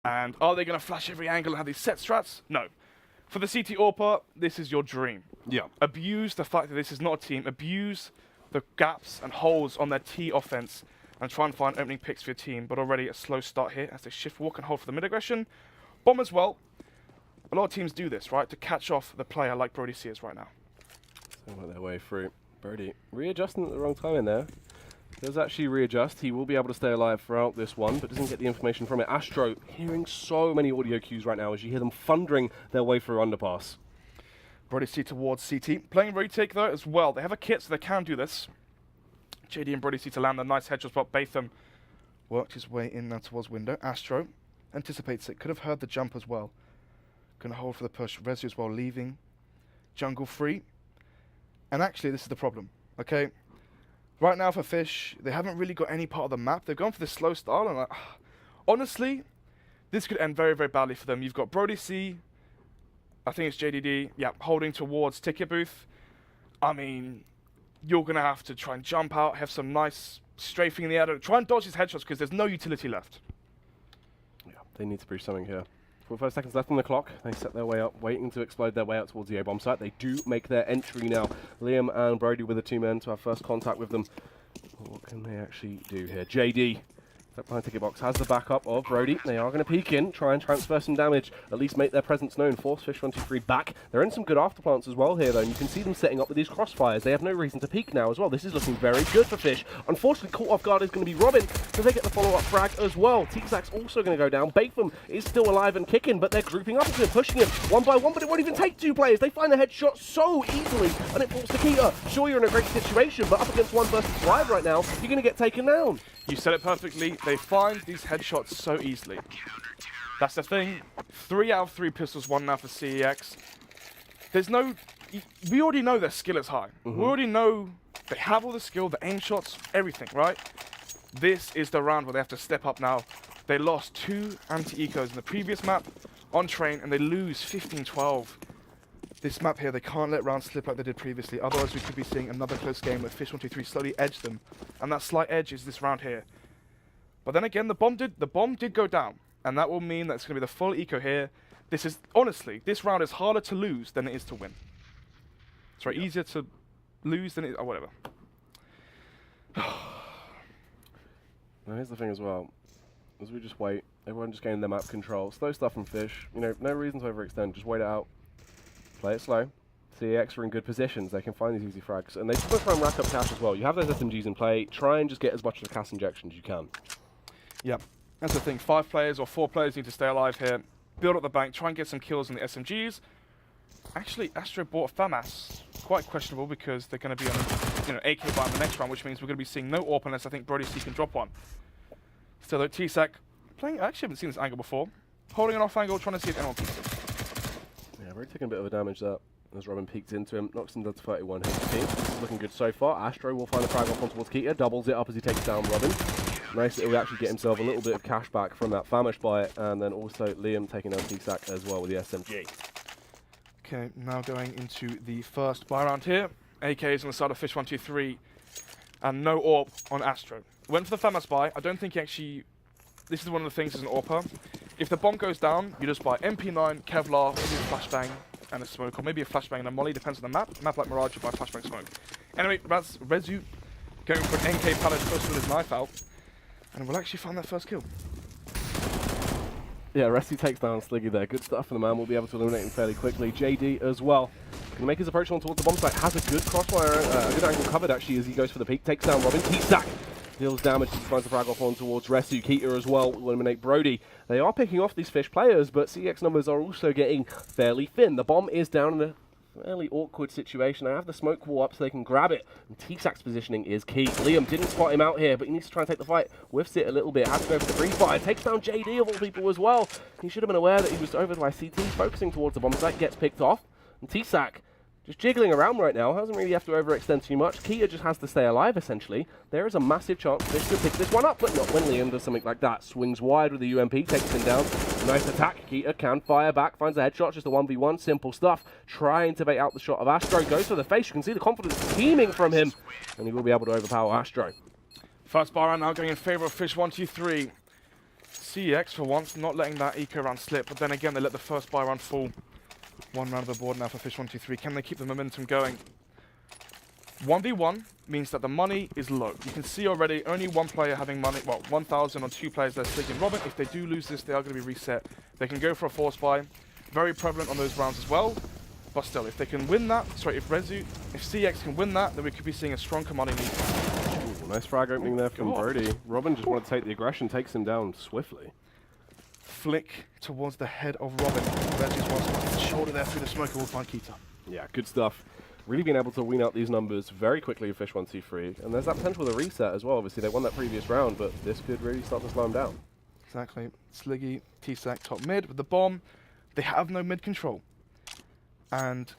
And are they going to flash every angle and have these set strats? No. For the CT AWPer, this is your dream. Yeah. Abuse the fact that this is not a team. Abuse the gaps and holes on their T offense and try and find opening picks for your team. But already a slow start here as they shift walk and hold for the mid aggression. Bomb as well. A lot of teams do this, right, to catch off the player like Brody C is right now. They went their way through. Brody readjusting at the wrong time in there. Does actually readjust. He will be able to stay alive throughout this one, but doesn't get the information from it. Astro hearing so many audio cues right now as you hear them thundering their way through underpass. Brody C towards CT. Playing retake though as well. They have a kit so they can do this. JD and Brody C to land a nice headshot spot. Batham worked his way in now towards window. Astro anticipates it. Could have heard the jump as well. Gonna hold for the push. Rezu as well leaving. Jungle free. And actually this is the problem. Okay. Right now for Fish, they haven't really got any part of the map. They've gone for this slow style, and honestly, this could end very, very badly for them. You've got Brody C, I think it's JDD, yeah, holding towards ticket booth. I mean, you're going to have to try and jump out, have some nice strafing in the air. Try and dodge his headshots because there's no utility left. Yeah, they need to breach something here. 45 seconds left on the clock. They set their way up, waiting to explode their way out towards the A-bomb site. They do make their entry now. Liam and Brody with the two men to have first contact with them. What can they actually do here? JD, that behind ticket box, has the backup of Brody. They are going to peek in, try and transfer some damage, at least make their presence known. Force Fish123 back. They're in some good afterplants as well here, though, and you can see them setting up with these crossfires. They have no reason to peek now as well. This is looking very good for Fish. Unfortunately, caught off guard is going to be Robin, so they get the follow-up frag as well. CeX also going to go down. Batham is still alive and kicking, but they're grouping up into him, pushing him one by one, but it won't even take two players. They find the headshot so easily, and it falls to Keita. Sure, you're in a great situation, but up against 1 versus 5 right now, you're going to get taken down. You said it perfectly. They find these headshots so easily. That's the thing. 3 out of 3 pistols won now for CEX. There's no... We already know their skill is high. We already know they have all the skill, the aim shots, everything, right? This is the round where they have to step up now. They lost 2 anti-ecos in the previous map on train, and they lose 15-12. This map here, they can't let rounds slip like they did previously. Otherwise, we could be seeing another close game where Fish123 slowly edge them. And that slight edge is this round here. But then again, the bomb did go down. And that will mean that it's going to be the full eco here. This is, honestly, this round is harder to lose than it is to win. Sorry, easier to lose than it, or whatever. Now here's the thing as well. As we just wait, everyone just gaining their map control. Slow stuff from Fish. You know, no reason to overextend. Just wait it out. Play it slow. CEX are in good positions. They can find these easy frags. And they just want to try and rack up cash as well. You have those SMGs in play. Try and just get as much of the cash injection as you can. Yeah, that's the thing. 5 players or 4 players need to stay alive here. Build up the bank. Try and get some kills in the SMGs. Actually, Astro bought FAMAS. Quite questionable because they're going to be on AK buy in the next round, which means we're going to be seeing no AWP unless I think Brody C can drop one. Still though, CeX playing... I actually haven't seen this angle before. Holding an off angle, trying to see if anyone peeks it. Yeah, really taking a bit of a damage there as Robin peeked into him, knocks him down to 31 HP. Looking good so far. Astro will find the frag off on towards Keita, doubles it up as he takes down Robin. Nice that he'll actually get himself a little bit of cash back from that famish buy, and then also Liam taking down CeX as well with the SMG. Okay, now going into the first buy round here. AKs on the side of Fish123, and no AWP on Astro. Went for the FAMAS buy. I don't think he actually... This is one of the things as an AWPer. If the bomb goes down, you just buy MP9, Kevlar, maybe a flashbang, and a smoke, or maybe a flashbang and a molly, depends on the map. Map like Mirage, you buy flashbang smoke. Anyway, that's Rezu going for an NK pallet first with his knife out, and we'll actually find that first kill. Yeah, Resty takes down Sliggy there. Good stuff for the man. We'll be able to eliminate him fairly quickly. JD as well. Going to make his approach on towards the bomb site. Has a good crossfire, a good angle covered actually as he goes for the peek. Takes down Robin. CeX deals damage. He finds the frag off on towards Resu. Keita as well will eliminate Brody. They are picking off these Fish players, but CeX numbers are also getting fairly thin. The bomb is down in a fairly awkward situation. I have the smoke wall up so they can grab it. And CeX positioning is key. Liam didn't spot him out here, but he needs to try and take the fight. Whiffs it a little bit. Has to go for the free fire. Takes down JD of all people as well. He should have been aware that he was over by CT, focusing towards the bomb site. Gets picked off. And CeX just jiggling around right now. Doesn't really have to overextend too much. Keita just has to stay alive, essentially. There is a massive chance Fish could pick this one up, but not when Liam does something like that. Swings wide with the UMP, takes him down. Nice attack. Keita can fire back, finds a headshot, just a 1v1. Simple stuff. Trying to bait out the shot of Astro. Goes for the face. You can see the confidence teeming from him, and he will be able to overpower Astro. First bar round now going in favor of Fish123. CeX for once not letting that eco round slip, but then again they let the first buy round fall. One round of the board now for Fish123. Can they keep the momentum going? 1v1 means that the money is low. You can see already only one player having money, well, 1,000 on 2 players. They're Sliggy and Robin. If they do lose this, they are going to be reset. They can go for a force buy. Very prevalent on those rounds as well. But still, if they can win that, sorry, if CeX can win that, then we could be seeing a stronger money lead. Ooh, nice frag opening there from Brody. Robin just wanted to take the aggression, takes him down swiftly. Flick towards the head of Robin. Reggie's one shoulder there through the smoke, and we'll find Keita. Yeah, good stuff. Really being able to wean out these numbers very quickly with Fish123. And there's that potential with a reset as well. Obviously, they won that previous round, but this could really start to slow them down. Exactly. Sliggy, CeX top mid with the bomb. They have no mid control. And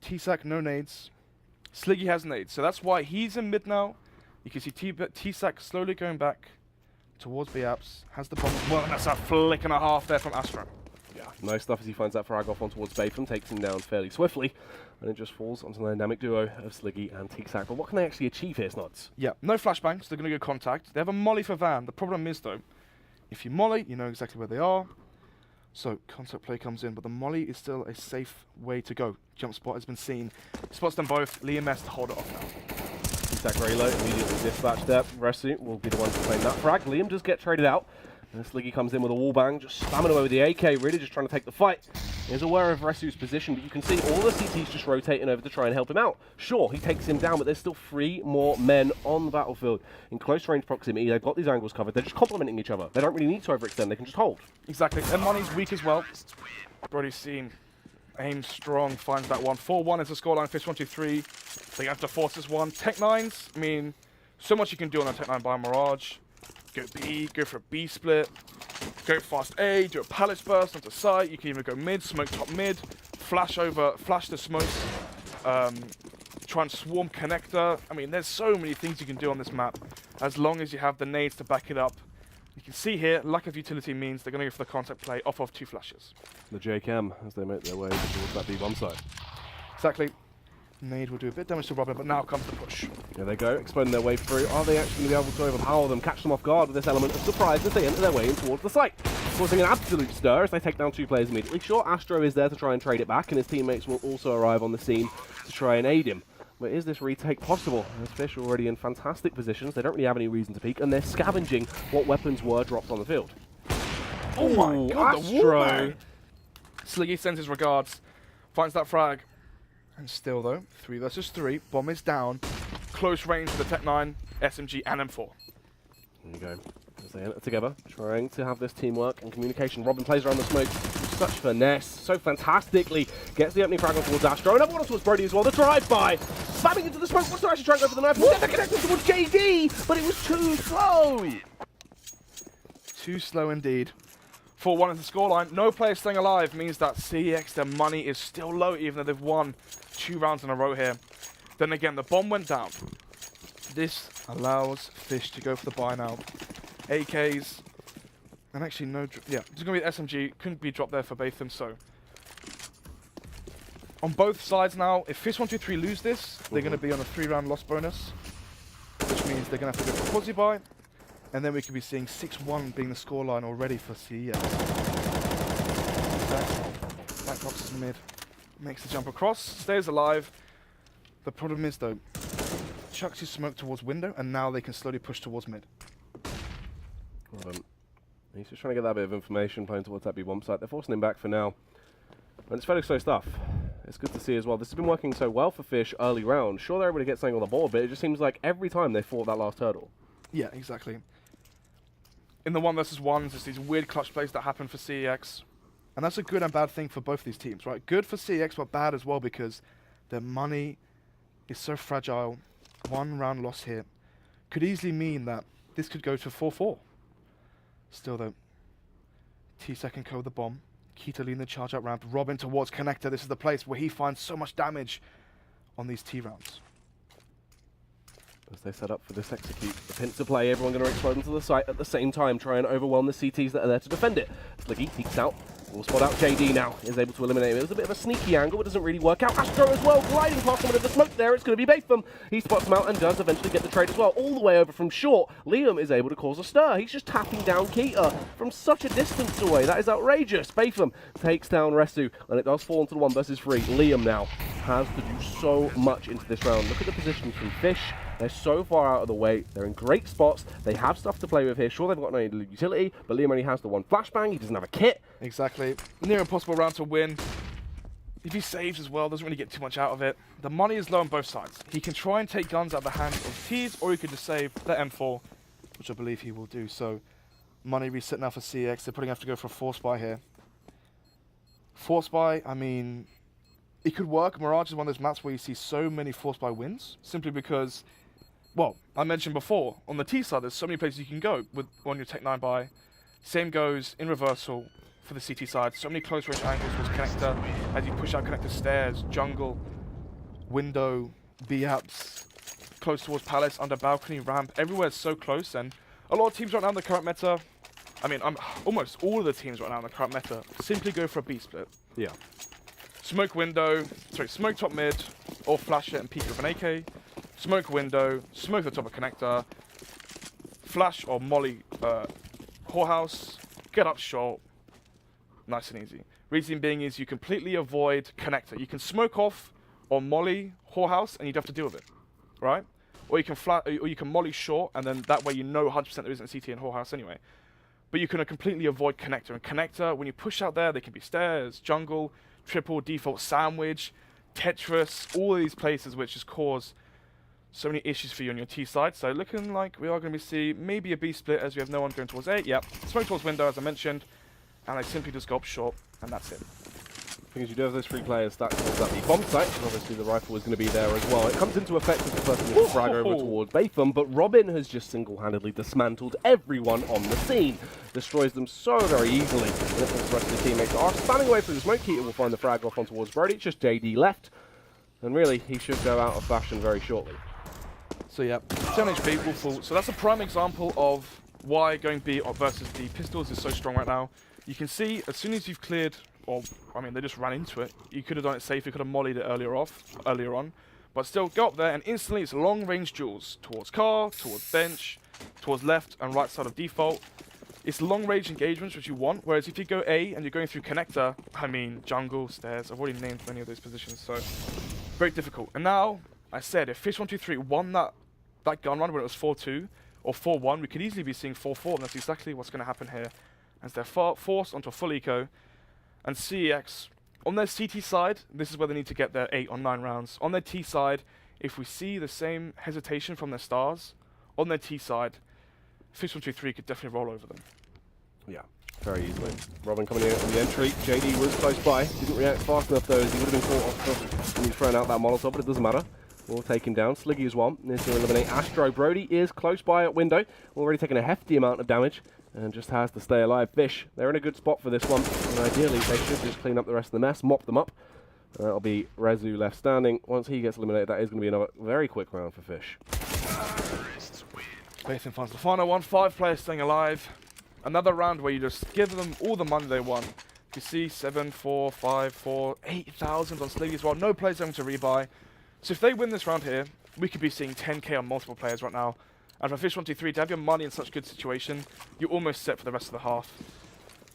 CeX no nades. Sliggy has nades. So that's why he's in mid now. You can see CeX slowly going back towards B-Apps. Has the bomb as well, and that's a flick and a half there from Astro. Yeah, nice stuff as he finds that frag off on towards Batham, takes him down fairly swiftly, and it just falls onto the dynamic duo of Sliggy and CeX. But what can they actually achieve here, Snods? Yeah, no flashbangs, they're going to go contact. They have a molly for Van. The problem is, though, if you molly, you know exactly where they are. So, contact play comes in, but the molly is still a safe way to go. Jump spot has been seen. Spots them both. Liam S to hold it off now. CeX very low, immediately dispatched there. Resu will be the one to claim that frag. Liam does get traded out. And Sliggy comes in with a wallbang, just spamming away with the AK, really just trying to take the fight. He's aware of Resu's position, but you can see all the CTs just rotating over to try and help him out. Sure, he takes him down, but there's still 3 more men on the battlefield. In close range proximity, they've got these angles covered. They're just complementing each other. They don't really need to overextend, they can just hold. Exactly, and money's weak as well. Brody's seen. Aim strong, finds that one. 4-1 is the scoreline. Fish123. They have to force this one. Tech-9s, I mean, so much you can do on a Tech-9 by Mirage. Go B, go for a B split, go fast A, do a palace burst onto site. You can even go mid, smoke top mid, flash over, flash the smoke, try and swarm connector. I mean, there's so many things you can do on this map as long as you have the nades to back it up. You can see here, lack of utility means they're going to go for the contact play off of 2 flashes. The JCam as they make their way towards that B-bomb site. Exactly. Nade will do a bit of damage to Robin, but now comes the push. Here they go, exploding their way through. Are they actually going to be able to overpower them, catch them off guard with this element of surprise as they enter their way in towards the site? Causing an absolute stir as they take down 2 players immediately. Sure, Astro is there to try and trade it back, and his teammates will also arrive on the scene to try and aid him. But is this retake possible? As Fish are already in fantastic positions, they don't really have any reason to peek, and they're scavenging what weapons were dropped on the field. Oh my god, Astro! Sliggy sends his regards, finds that frag. And still though, 3 versus 3, bomb is down, close range for the Tech-9, SMG and M4. There you go, as they enter together, trying to have this teamwork and communication. Robin plays around the smoke, such finesse, so fantastically, gets the opening frag on towards Astro, another one towards Brody as well, the drive-by, spamming into the smoke, wants to actually try and go for the knife, they're connecting towards JD, but it was too slow! Too slow indeed. 4-1 is the scoreline. No player staying alive means that CeX, their money is still low, even though they've won 2 rounds in a row here. Then again, the bomb went down. This allows Fish to go for the buy now. AKs, and actually no, yeah, there's going to be an SMG, couldn't be dropped there for Batham, so. On both sides now, if Fish123 lose this, they're going to be on a 3-round loss bonus, which means they're going to have to go for Quasi buy. And then we could be seeing 6-1 being the scoreline already for CeX. Black box is mid. Makes the jump across, stays alive. The problem is though, chucks his smoke towards window, and now they can slowly push towards mid. He's just trying to get that bit of information, playing towards that B-bomb site. They're forcing him back for now. And it's fairly slow stuff. It's good to see as well. This has been working so well for Fish early round. Sure, they're able to get something on the board, but it just seems like every time they fought that last hurdle. Yeah, exactly. In the 1 versus 1s, there's these weird clutch plays that happen for CeX. And that's a good and bad thing for both these teams, right? Good for CeX, but bad as well because their money is so fragile. 1 round loss here could easily mean that this could go to 4-4. Still though, CeX can code the bomb. Keita leading the charge out ramp. Robin towards connector. This is the place where he finds so much damage on these T rounds. As they set up for this execute, the pincer play, everyone going to explode into the site at the same time, try and overwhelm the CTs that are there to defend it. Sliggy peeks out, will spot out JD now, is able to eliminate him. It was a bit of a sneaky angle, but doesn't really work out. Astro as well, gliding past someone in the smoke there, it's going to be Batham. He spots him out and does eventually get the trade as well, all the way over from short. Liam is able to cause a stir, he's just tapping down Keita from such a distance away, that is outrageous. Batham takes down Resu, and it does fall into the 1 versus 3. Liam now has to do so much into this round. Look at the positions from Fish. They're so far out of the way. They're in great spots. They have stuff to play with here. Sure, they've got no utility, but Liam only has the 1 flashbang. He doesn't have a kit. Exactly. Near impossible round to win. If he saves as well, doesn't really get too much out of it. The money is low on both sides. He can try and take guns out of the hands of T's, or he could just save the M4, which I believe he will do. So, money reset now for CeX. They're probably going to have to go for a force buy here. Force buy, I mean, it could work. Mirage is one of those maps where you see so many force buy wins, simply because, well, I mentioned before, on the T side, there's so many places you can go with on your Tech 9 buy. Same goes in reversal for the CT side. So many close range angles towards connector as you push out connector stairs, jungle, window, B-apps, close towards palace, under balcony, ramp. Everywhere's so close, and a lot of teams right now in the current meta, I mean, almost all of the teams right now in the current meta simply go for a B split. Yeah. Smoke window, sorry, smoke top mid, or flash it and peek with an AK. Smoke window, smoke the top of connector, flash or molly whorehouse, get up short, nice and easy. Reason being is you completely avoid connector. You can smoke off or molly whorehouse and you don't have to deal with it, right? Or you can molly short, and then that way you know 100% there isn't CT in whorehouse anyway. But you can completely avoid connector. And connector, when you push out there, they can be stairs, jungle, triple, default, sandwich, Tetris, all of these places which just cause so many issues for you on your T side. So looking like we are going to be seeing maybe a B split as we have no one going towards A. Yep, smoke towards window as I mentioned, and they simply just go up short, and that's it. Because you do have those 3 players stacked towards that B bomb site, and obviously the rifle is going to be there as well. It comes into effect as the person will frag over towards Batham, but Robin has just single-handedly dismantled everyone on the scene. Destroys them so very easily. And if the rest of the teammates are spanning away through the smoke, Keita will find the frag off on towards Brody. It's just JD left, and really, he should go out of fashion very shortly. So yeah, 7 HP will fall. So that's a prime example of why going B versus the pistols is so strong right now. You can see as soon as you've cleared, or I mean they just ran into it. You could have done it safe. You could have mollied it earlier on, but still go up there and instantly it's long range duels towards car, towards bench, towards left and right side of default. It's long range engagements which you want. Whereas if you go A and you're going through connector, I mean jungle, stairs. I've already named many of those positions, so very difficult. And now I said if Fish123 won that gun run when it was 4-2 or 4-1, we could easily be seeing 4-4, and that's exactly what's going to happen here. As they're forced onto a full eco, and CeX, on their CT side, this is where they need to get their 8 or 9 rounds. On their T side, if we see the same hesitation from their stars, on their T side, Fish123 could definitely roll over them. Yeah, very easily. Robin coming in on the entry. JD was close by. Didn't react fast enough though, as he would have been caught off when he's thrown out that Molotov, but it doesn't matter. We'll take him down. Sliggy is one. Needs to eliminate Astro. Brody is close by at window. Already taken a hefty amount of damage and just has to stay alive. Fish, they're in a good spot for this one. And ideally, they should just clean up the rest of the mess, mop them up. That'll be Resu left standing. Once he gets eliminated, that is going to be another very quick round for Fish. Batham finds the final one. 5 players staying alive. Another round where you just give them all the money they want. You see 7, 4, 5, 4, 8,000 on Sliggy as well. No players having to rebuy. So if they win this round here, we could be seeing 10k on multiple players right now. And for Fish123 to have your money in such good situation, you're almost set for the rest of the half.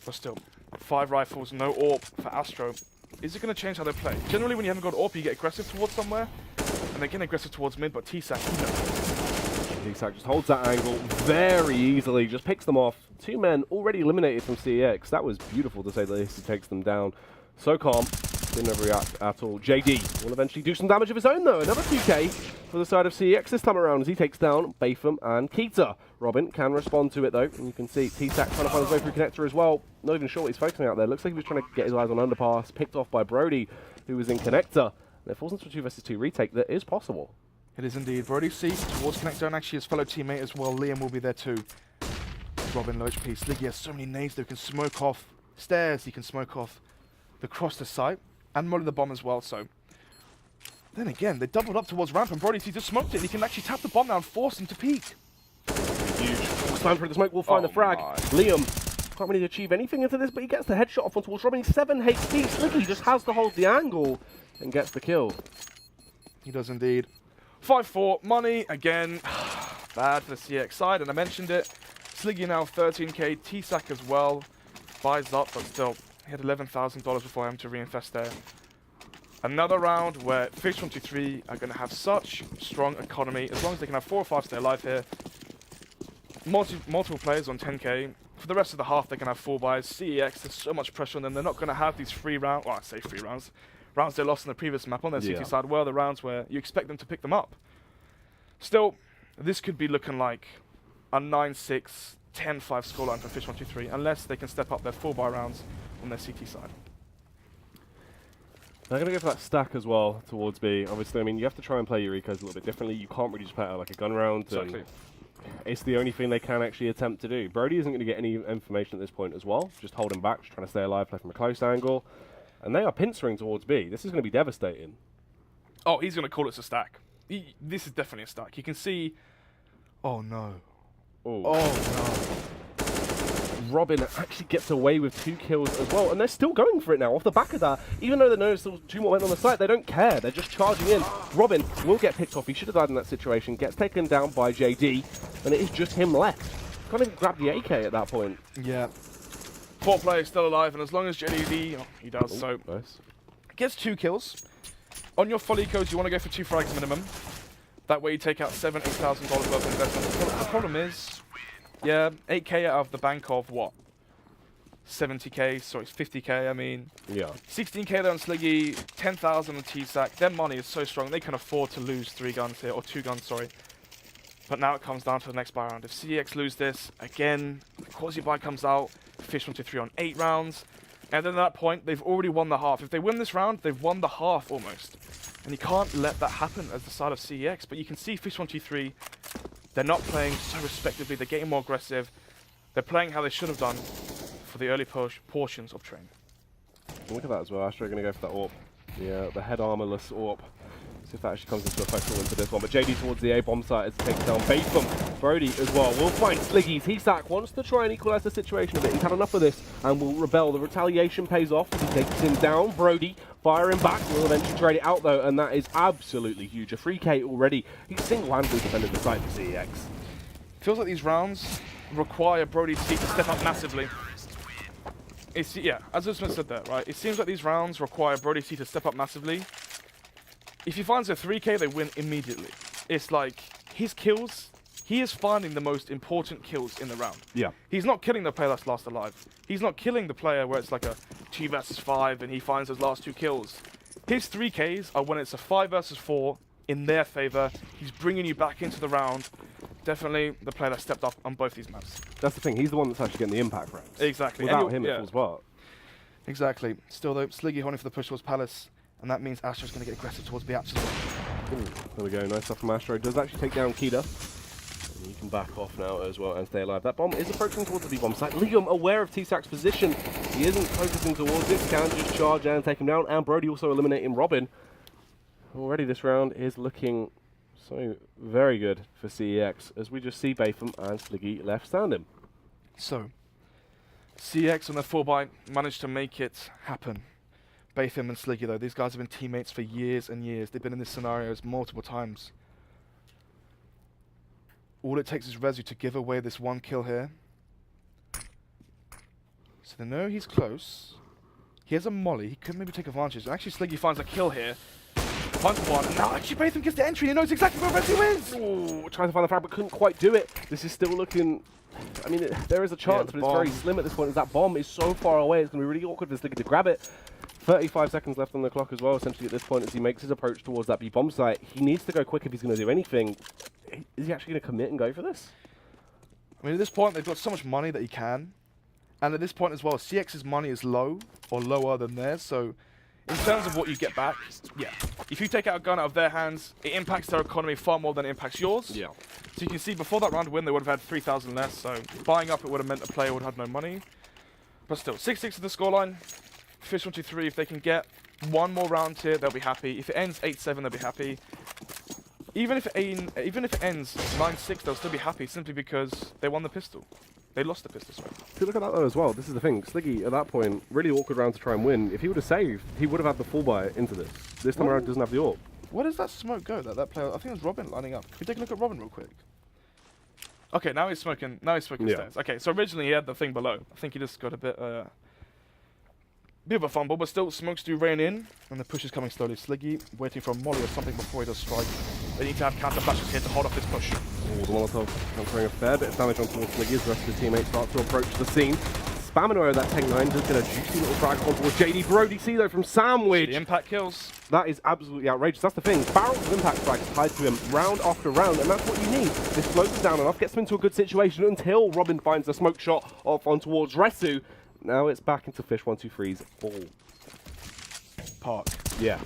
But still, 5 rifles, no AWP for Astro. Is it going to change how they play? Generally, when you haven't got AWP, you get aggressive towards somewhere, and they get aggressive towards mid, but CeX, CeX just holds that angle very easily, just picks them off. 2 men already eliminated from CeX. That was beautiful to say the least. He takes them down. So calm. Didn't overreact at all. JD will eventually do some damage of his own though. Another 2k for the side of CeX this time around as he takes down Batham and Keita. Robin can respond to it though, and you can see CeX trying to find his way through connector as well. Not even sure what he's focusing out there. Looks like he was trying to get his eyes on underpass, picked off by Brody, who was in connector. And it falls into a 2 versus 2 retake that is possible. It is indeed. Brody sees towards connector, and actually his fellow teammate as well, Liam, will be there too. Robin, low HP. Sliggy has so many nades that he can smoke off stairs, he can smoke off the cross to site, and molly the bomb as well, so Then again, they doubled up towards ramp and Brody just smoked it and he can actually tap the bomb now and force him to peek. Huge. Time for the smoke. We'll find the frag. My. Liam can't really achieve anything into this, but he gets the headshot off on towards Robin. 7 HP. Sliggy just has to hold the angle and gets the kill. He does indeed. 5-4. Money again. Bad for the CX side, and I mentioned it. Sliggy now 13k. CeX as well. Buys up, but still, he had $11,000 before having to reinvest there. Another round where Fish123 are going to have such strong economy, as long as they can have 4 or 5 stay alive here. Multiple players on 10k. For the rest of the half, they can have 4 buys. CEX, there's so much pressure on them. They're not going to have these free rounds. Well, I say free rounds. Rounds they lost in the previous map on their CT side were the rounds where you expect them to pick them up. Still, this could be looking like a 9-6, 10-5 scoreline for Fish123, unless they can step up their 4-buy rounds on their CT side. They're going to go for that stack as well towards B. Obviously, I mean, you have to try and play your ecos a little bit differently. You can't really just play it out like a gun round. Exactly. It's the only thing they can actually attempt to do. Brody isn't going to get any information at this point as well. Just holding back, just trying to stay alive, play from a close angle. And they are pincering towards B. This is going to be devastating. Oh, he's going to call it a stack. This is definitely a stack. You can see... Oh, no. Ooh. Oh, Robin actually gets away with 2 kills as well, and they're still going for it now off the back of that. Even though they know still 2 more went on the site, they don't care. They're just charging in. Robin will get picked off. He should have died in that situation. Gets taken down by JD, and it is just him left. Can't even grab the AK at that point. no. Yeah. 4 players still alive, and as long as JD, he does, so... Nice. Gets 2 kills. On your full ecos, you want to go for 2 frags minimum. That way you take out $7,000, $8,000 worth of investment. The problem is, yeah, 8k out of the bank of what? 70k, sorry, 50k, I mean. Yeah. 16k there on Sliggy, 10,000 on CeX. Their money is so strong, they can afford to lose 3 guns here, or 2 guns, sorry. But now it comes down to the next buy round. If CeX lose this, again, the quasi buy comes out, Fish123 on 8 rounds. And then at that point, they've already won the half. If they win this round, they've won the half almost. And you can't let that happen as the side of CeX. But you can see Fish123, they're not playing so respectively. They're getting more aggressive. They're playing how they should have done for the early portions of training. Look at that as well. Astra are going to go for that AWP. Yeah, the head armorless AWP. See if that actually comes into effect into this one. But JD towards the A-bomb site as it takes down Batham. Brody as well. We'll find Sliggy. CeX wants to try and equalize the situation a bit. He's had enough of this and will rebel. The retaliation pays off. He takes him down. Brody firing back. Will eventually trade it out though, and that is absolutely huge. A 3k already. He's single-handedly defended the site for CeX. Feels like these rounds require Brody's seat to step up massively. Yeah, as Usman said there, right? It seems like these rounds require Brody's seat to step up massively. If he finds a 3k, they win immediately. It's like, his kills, he is finding the most important kills in the round. Yeah. He's not killing the player that's last alive. He's not killing the player where it's like a 2 versus 5 and he finds his last 2 kills. His 3Ks are when it's a 5 versus 4 in their favor. He's bringing you back into the round. Definitely the player that stepped up on both these maps. That's the thing. He's the one that's actually getting the impact rounds. Exactly. Without him, it falls apart. Exactly. Still though, Sliggy holding for the push towards Palace. And that means Astro's going to get aggressive towards B absolutely. There we go, nice stuff from Astro. Does actually take down Kida. And he can back off now as well and stay alive. That bomb is approaching towards the B-bomb site. Liam aware of CeX's position. He isn't focusing towards it. Can just charge and take him down. And Brody also eliminating Robin. Already this round is looking so very good for CEX as we just see Batham and Sliggy left standing. So, CeX on their 4-buy managed to make it happen. Batham and Sliggy though, these guys have been teammates for years and years. They've been in these scenarios multiple times. All it takes is Rezu to give away this 1 kill here. So they know he's close. He has a molly, he could maybe take advantage. Actually Sliggy finds a kill here. Finds one, and now actually Batham gets the entry, he knows exactly where Rezu is! Ooh, trying to find the frag but couldn't quite do it. This is still looking... I mean, there is a chance, but it's very slim at this point as that bomb is so far away. It's going to be really awkward for Sliggy to grab it. 35 seconds left on the clock as well, essentially, at this point, as he makes his approach towards that B-bomb site. He needs to go quick if he's going to do anything. Is he actually going to commit and go for this? I mean, at this point, they've got so much money that he can. And at this point as well, CX's money is low, or lower than theirs, so in terms of what you get back, yeah. If you take out a gun out of their hands, it impacts their economy far more than it impacts yours. Yeah. So you can see before that round win, they would have had 3,000 less, so buying up it would have meant the player would have had no money. But still, 6-6 is the scoreline. Fish123, if they can get one more round here, they'll be happy. If it ends 8-7, they'll be happy. Even if it ends 9-6, they'll still be happy simply because they won the pistol. They lost the pistol, sorry. See, look at that though as well. This is the thing. Sliggy, at that point, really awkward round to try and win. If he would have saved, he would have had the full buy into this. This time around, he doesn't have the AWP. Where does that smoke go? That player, I think it was Robin lining up. Can we take a look at Robin real quick? Okay, now he's smoking. Now he's smoking stairs. Okay, so originally he had the thing below. I think he just got a bit of a fumble, but still, smokes do rain in, and the push is coming slowly. Sliggy waiting for a molly or something before he does strike. They need to have counter flashes here to hold off this push. Oh, the Molotov transferring a fair bit of damage on towards Sliggy as the rest of his teammates start to approach the scene. Spamming away with that Tech 9, just get a juicy little frag on towards JD. Brody C though from Sandwich. The impact kills. That is absolutely outrageous. That's the thing. Barrels of impact frags tied to him round after round, and that's what you need. This slows him down enough, gets him into a good situation until Robin finds the smoke shot off on towards Resu. Now it's back into Fish123's ball. Park. Yeah.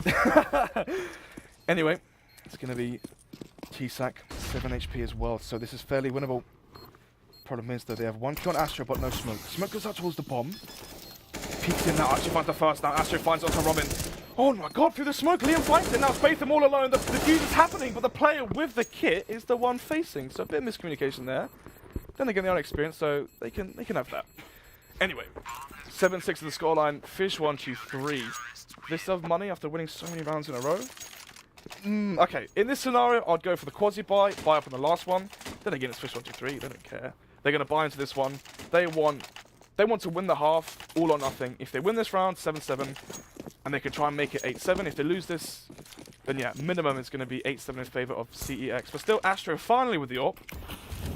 Anyway, it's going to be CeX, 7 HP as well, so this is fairly winnable. Problem is, though, they have one kill on Astro, but no smoke. Smoke goes out towards the bomb. Peeks in now, actually finds the first. Now Astro finds onto Robin. Oh my god, through the smoke, Liam finds it. Now space them all alone. The fuse is happening, but the player with the kit is the one facing. So a bit of miscommunication there. Then again, they are experienced, so they can have that. Anyway, 7-6 to the scoreline. Fish123. They still have money after winning so many rounds in a row. Okay, in this scenario, I'd go for the quasi buy up on the last one. Then again, it's Fish123. They don't care. They're going to buy into this one. They want to win the half, all or nothing. If they win this round, 7-7, and they can try and make it 8-7. If they lose this, then yeah, minimum is going to be 8-7 in favor of CEX. But still, Astro finally with the AWP.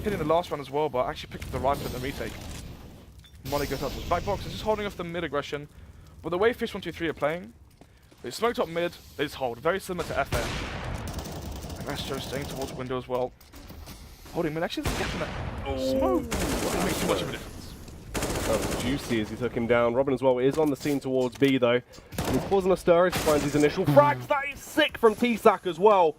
Hitting the last one as well, but actually picked up the rifle in the retake. Molly goes out to his back box. It's just holding off the mid aggression. But the way Fish123 are playing, they smoked up mid, they just hold. Very similar to FN. And Astro staying towards window as well. Holding mid, actually, there's a gap in that smoke. Doesn't make too much of a difference. That was juicy as he took him down. Robin as well is on the scene towards B though. And he's causing a stir as he finds his initial frags. That is sick from CeX as well.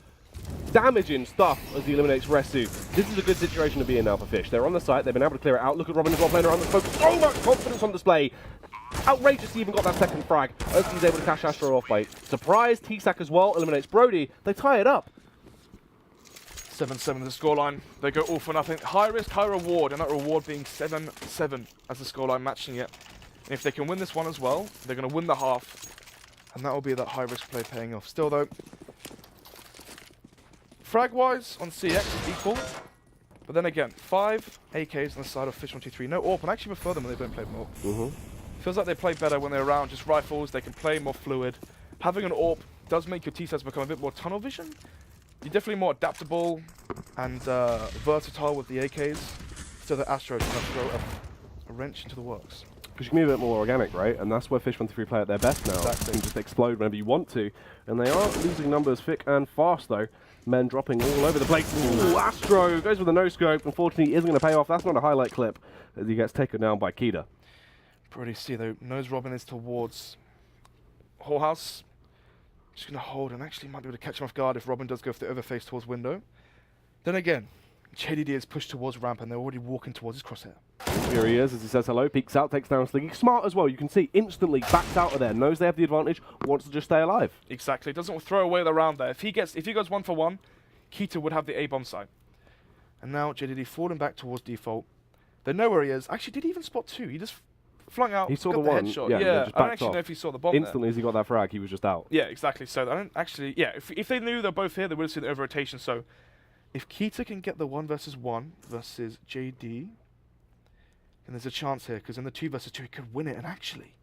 Damaging stuff as he eliminates Resu. This is a good situation to be in now for Fish. They're on the site, they've been able to clear it out. Look at Robin as well playing around the smoke. So much confidence on display. Outrageous he even got that second frag. As he's able to cash Astro off by surprise. CeX as well eliminates Brody. They tie it up. 7-7 the scoreline. They go all for nothing. High risk, high reward, and that reward being 7-7 as the scoreline matching it. And if they can win this one as well, they're going to win the half. And that will be that high risk play paying off. Still though, frag-wise on CeX is equal. But then again, 5 AKs on the side of Fish123. No AWP, and I actually prefer them when they don't play more. Feels like they play better when they're around just rifles. They can play more fluid. Having an AWP does make your T-sets become a bit more tunnel vision. You're definitely more adaptable and versatile with the AKs. So the Astro can throw a wrench into the works. Because you can be a bit more organic, right? And that's where Fish123 play at their best now. Exactly. You can just explode whenever you want to. And they are losing numbers thick and fast, though. Men dropping all over the place. Ooh, Astro goes with a no-scope. Unfortunately, isn't going to pay off. That's not a highlight clip as he gets taken down by Kida. Pretty see, though. Knows Robin is towards Whorehouse. Just going to hold and actually might be able to catch him off guard if Robin does go for the overface towards window. Then again, JDD is pushed towards ramp and they're already walking towards his crosshair. Here he is as he says hello, peeks out, takes down Sliggy. Smart as well, you can see, instantly backs out of there, knows they have the advantage, wants to just stay alive. Exactly, doesn't throw away the round there. If he goes 1-for-1, Kita would have the A-bomb side. And now JDD falling back towards default. They know where he is. Actually, did he even spot 2? He just flung out, he saw got the one, headshot. yeah, just I don't backed actually off. know if he saw the bomb Instantly there. as he got that frag, he was just out. Yeah, exactly. So I don't actually, yeah, if they knew they're both here, they would have seen the over-rotation. So if Kita can get the 1-versus-1 versus JD, then there's a chance here, because in the 2-versus-2 he could win it. And actually,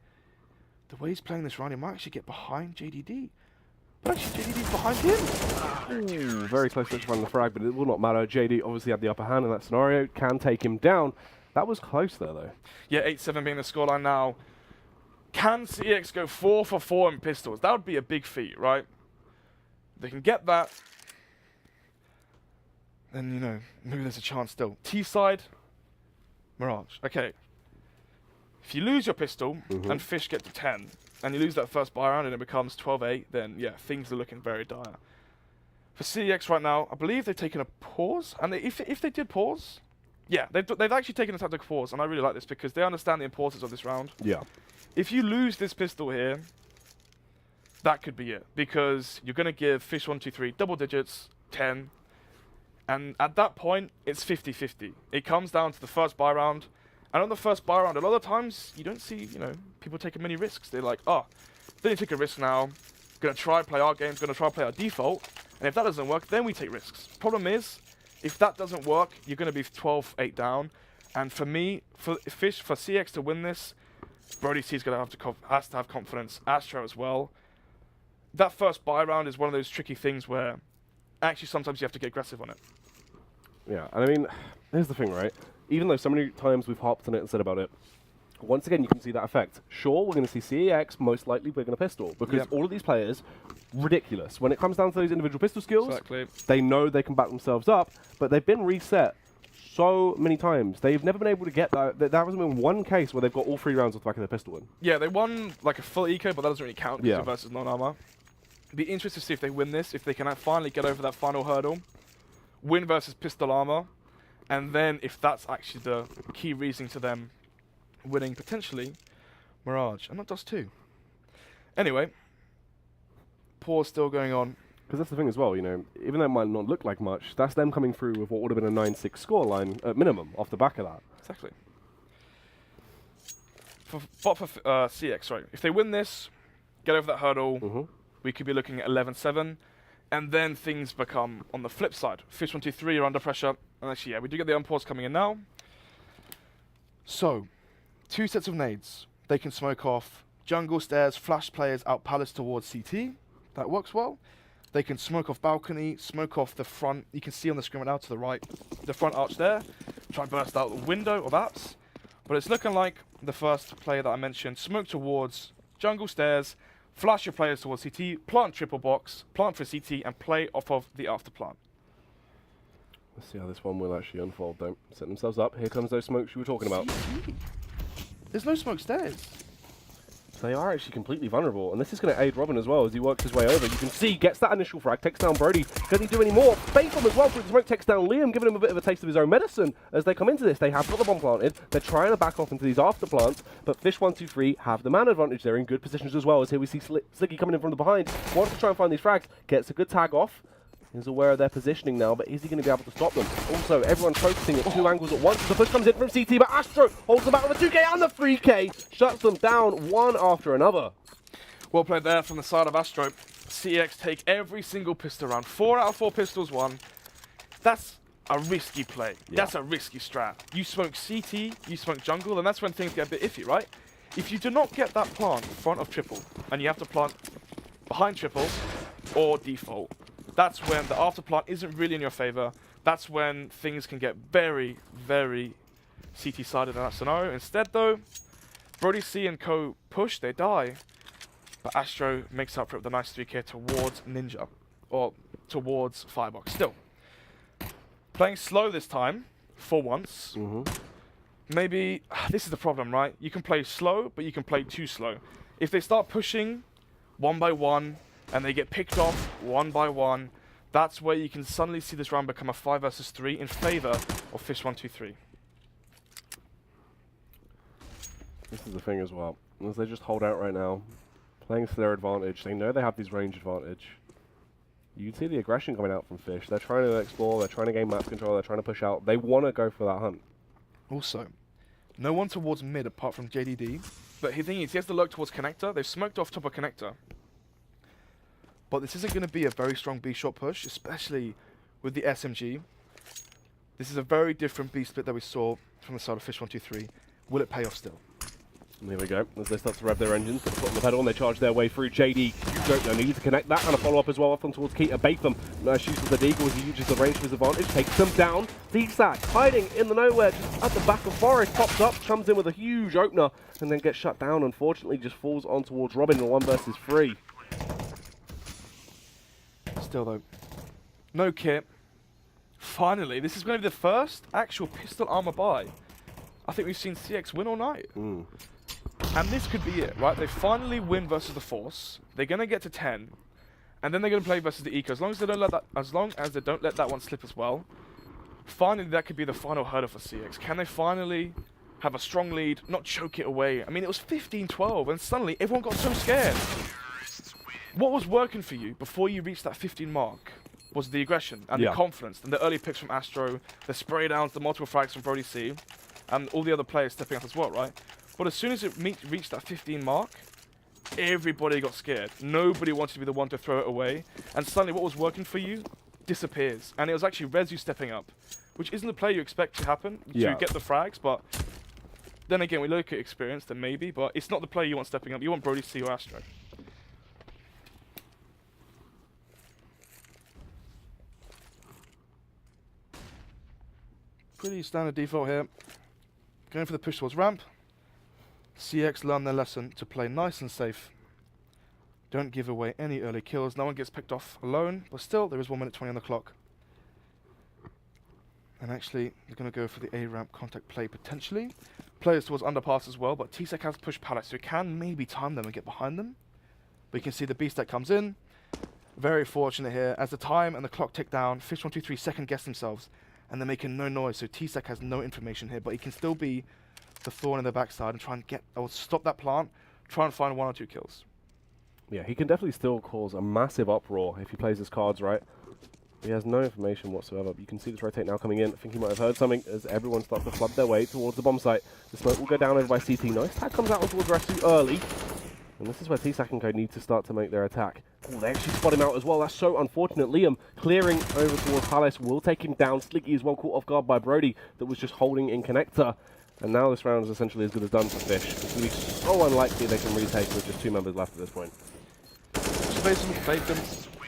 the way he's playing this round, he might actually get behind JDD. But actually, JDD's behind him. Ooh, very close to finding the frag, but it will not matter. JD obviously had the upper hand in that scenario, can take him down. That was close there, though. Yeah, 8-7 being the scoreline now. Can CeX go 4-for-4 in pistols? That would be a big feat, right? They can get that. Then, you know, maybe there's a chance still. T-side, Mirage. Okay. If you lose your pistol and Fish get to 10, and you lose that first buy round and it becomes 12-8, then, yeah, things are looking very dire. For CeX right now, I believe they've taken a pause. And if they did pause, yeah, they've actually taken a tactical pause. And I really like this because they understand the importance of this round. Yeah. If you lose this pistol here, that could be it. Because you're going to give Fish123 double digits, 10. And at that point, it's 50-50. It comes down to the first buy round. And on the first buy round, a lot of times, you don't see, people taking many risks. They're like, oh, then you take a risk now. Going to try play our games, going to try play our default. And if that doesn't work, then we take risks. Problem is, if that doesn't work, you're going to be 12-8 down. And for me, for CeX to win this, Brody C is going to has to have confidence. Astro as well. That first buy round is one of those tricky things where actually sometimes you have to get aggressive on it. Yeah, and I mean, here's the thing, right? Even though so many times we've harped on it and said about it, once again, you can see that effect. Sure, we're going to see CeX, most likely we're going to pistol, because all of these players, ridiculous. When it comes down to those individual pistol skills, they know they can back themselves up, but they've been reset so many times. They've never been able to get that. There hasn't been one case where they've got all 3 rounds off the back of their pistol in. Yeah, they won like a full eco, but that doesn't really count because versus non-armor. Be interested to see if they win this, if they can finally get over that final hurdle, win versus pistol armor, and then if that's actually the key reason to them winning potentially Mirage, and not Dust 2. Anyway, pause still going on. Because that's the thing as well, even though it might not look like much, that's them coming through with what would have been a 9-6 scoreline at minimum off the back of that. Exactly. For CeX, right? If they win this, get over that hurdle, we could be looking at 11-7, and then things become on the flip side. Fish123 are under pressure, and actually, we do get the unpause coming in now. So, 2 sets of nades. They can smoke off jungle, stairs, flash players out palace towards CT. That works well. They can smoke off balcony, smoke off the front. You can see on the screen right now to the right, the front arch there. Try and burst out the window of apps. But it's looking like the first player that I mentioned. Smoke towards jungle stairs, flash your players towards CT, plant triple box, plant for CT, and play off of the after plant. Let's see how this one will actually unfold, though. Set themselves up. Here comes those smokes you were talking about. There's no smoke stairs. They are actually completely vulnerable, and this is going to aid Robin as well as he works his way over. You can see, gets that initial frag, takes down Brody. Can he do any more? Faithful as well through the smoke, takes down Liam, giving him a bit of a taste of his own medicine as they come into this. They have got the bomb planted. They're trying to back off into these after plants, but Fish123 have the man advantage. They're in good positions as well, as here we see Sliggy coming in from the behind. Wants to try and find these frags, gets a good tag off. He's aware of their positioning now, but is he going to be able to stop them? Also, everyone's focusing at 2 angles at once. The push comes in from CT, but Astro holds them back with a 2K and the 3K. Shuts them down one after another. Well played there from the side of Astro. CeX take every single pistol round. 4 out of 4 pistols won. That's a risky play. Yeah. That's a risky strat. You smoke CT, you smoke jungle, and that's when things get a bit iffy, right? If you do not get that plant in front of triple, and you have to plant behind triple or default, that's when the after plant isn't really in your favor. That's when things can get very, very CT-sided in that scenario. Instead, though, Brody C and co push, they die. But Astro makes up for it with a nice 3K towards Ninja. Or towards Firebox. Still. Playing slow this time, for once. Maybe, this is the problem, right? You can play slow, but you can play too slow. If they start pushing 1 by 1, and they get picked off 1 by 1, that's where you can suddenly see this round become a 5 versus 3 in favor of Fish123. This is the thing as well. As they just hold out right now, playing to their advantage, they know they have these range advantage. You can see the aggression coming out from Fish. They're trying to explore, they're trying to gain map control, they're trying to push out. They want to go for that hunt. Also, no one towards mid apart from JDD, but the thing is, he has to lurk towards connector. They've smoked off top of connector. But this isn't going to be a very strong B-shot push, especially with the SMG. This is a very different B split that we saw from the side of Fish123. Will it pay off still? And here we go. As they start to rev their engines, put the foot on the pedal and they charge their way through. JD, they need to connect that and a follow-up as well off on towards Keita Batham. Nice use of the deagle as he uses the range to his advantage, takes them down. CeX hiding in the nowhere just at the back of Forest, pops up, comes in with a huge opener and then gets shut down. Unfortunately, just falls on towards Robin in a 1 versus 3. Still though, no kit. Finally, this is going to be the first actual pistol armor buy. I think we've seen CeX win all night. And this could be it, right? They finally win versus the Force. They're going to get to 10. And then they're going to play versus the Eco. As long as they don't let that one slip as well. Finally, that could be the final hurdle for CeX. Can they finally have a strong lead, not choke it away? I mean, it was 15-12, and suddenly everyone got so scared. what was working for you before you reached that 15 mark was the aggression and the confidence and the early picks from Astro, the spray downs, the multiple frags from Brody C, and all the other players stepping up as well, right? But as soon as it reached that 15 mark, everybody got scared. Nobody wanted to be the one to throw it away. And suddenly what was working for you disappears. And it was actually Rezu stepping up, which isn't the play you expect to happen, to get the frags, but then again, we look at experience, then maybe, but it's not the play you want stepping up. You want Brody C or Astro. Pretty standard default here. Going for the push towards ramp. CeX learned their lesson to play nice and safe. Don't give away any early kills. No one gets picked off alone, but still, there is 1 minute 20 on the clock. And actually, they're going to go for the A ramp contact play potentially. Players towards underpass as well, but CeX has pushed Palace, so he can maybe time them and get behind them. But you can see the beast that comes in. Very fortunate here. As the time and the clock tick down, Fish123 second guess themselves, and they're making no noise, so CeX has no information here, but he can still be the thorn in the backside and try and get, or stop that plant, try and find 1 or 2 kills. Yeah, he can definitely still cause a massive uproar if he plays his cards right. He has no information whatsoever, but you can see this rotate now coming in. I think he might have heard something as everyone starts to flood their way towards the bomb site. The smoke will go down over by CT. Nice tag comes out towards Resu early. And this is where CeX and Co need to start to make their attack. Oh, they actually spot him out as well. That's so unfortunate. Liam clearing over towards Palace will take him down. Sliggy is well caught off guard by Brody that was just holding in connector. And now this round is essentially as good as done for Fish. It's going to be so unlikely they can retake with just 2 members left at this point. Bacon,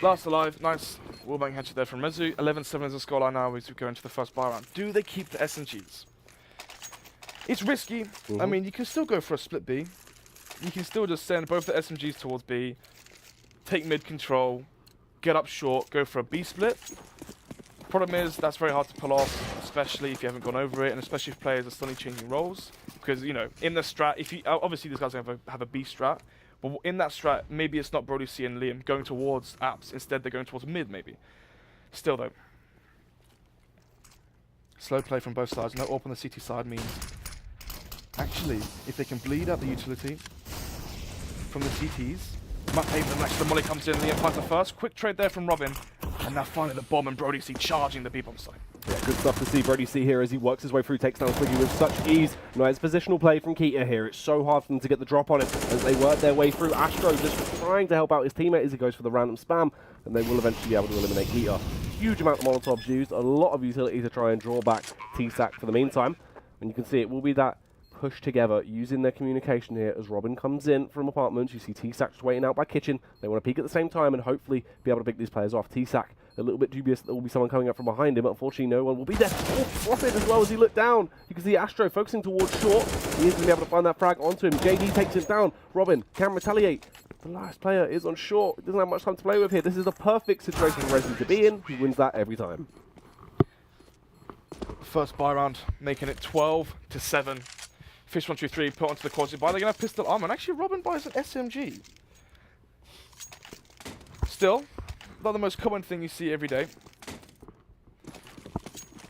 last alive, nice wallbang headshot there from Rezu. 11-7 is the scoreline now as we go into the first buy round. Do they keep the SMGs? It's risky. I mean, you can still go for a split B. You can still just send both the SMGs towards B, take mid control, get up short, go for a B split. Problem is, that's very hard to pull off, especially if you haven't gone over it, and especially if players are suddenly changing roles. Because, you know, in the strat, if you obviously these guys have a B strat, but in that strat, maybe it's not Brody C and Liam going towards apps. Instead, they're going towards mid, maybe. Still, though. Slow play from both sides. No AWP on the CT side means... Actually, if they can bleed out the utility from the CTs, Matt Haven, actually the molly comes in, Liam finds the first. Quick trade there from Robin. And now finally the bomb and Brody C charging the B-bomb site. Yeah, good stuff to see Brody C here as he works his way through, takes down Sliggy with such ease. Nice positional play from Keita here. It's so hard for them to get the drop on him as they work their way through. Astro just trying to help out his teammate as he goes for the random spam, and they will eventually be able to eliminate Keita. Huge amount of Molotovs used, a lot of utility to try and draw back CeX for the meantime. And you can see it will be that push together using their communication here as Robin comes in from apartments. You see CeX waiting out by kitchen. They want to peek at the same time and hopefully be able to pick these players off. CeX a little bit dubious that there will be someone coming up from behind him. Unfortunately, no one will be there. Oh, Profit as well as he looked down. You can see Astro focusing towards short. He is going to be able to find that frag onto him. JD takes him down. Robin can retaliate. The last player is on short. He doesn't have much time to play with here. This is the perfect situation for Resident to be in. He wins that every time. First buy round, making it 12-7. Fish123 put onto the quality buy. They're going to have pistol armor. And actually, Robin buys an SMG. Still, not the most common thing you see every day.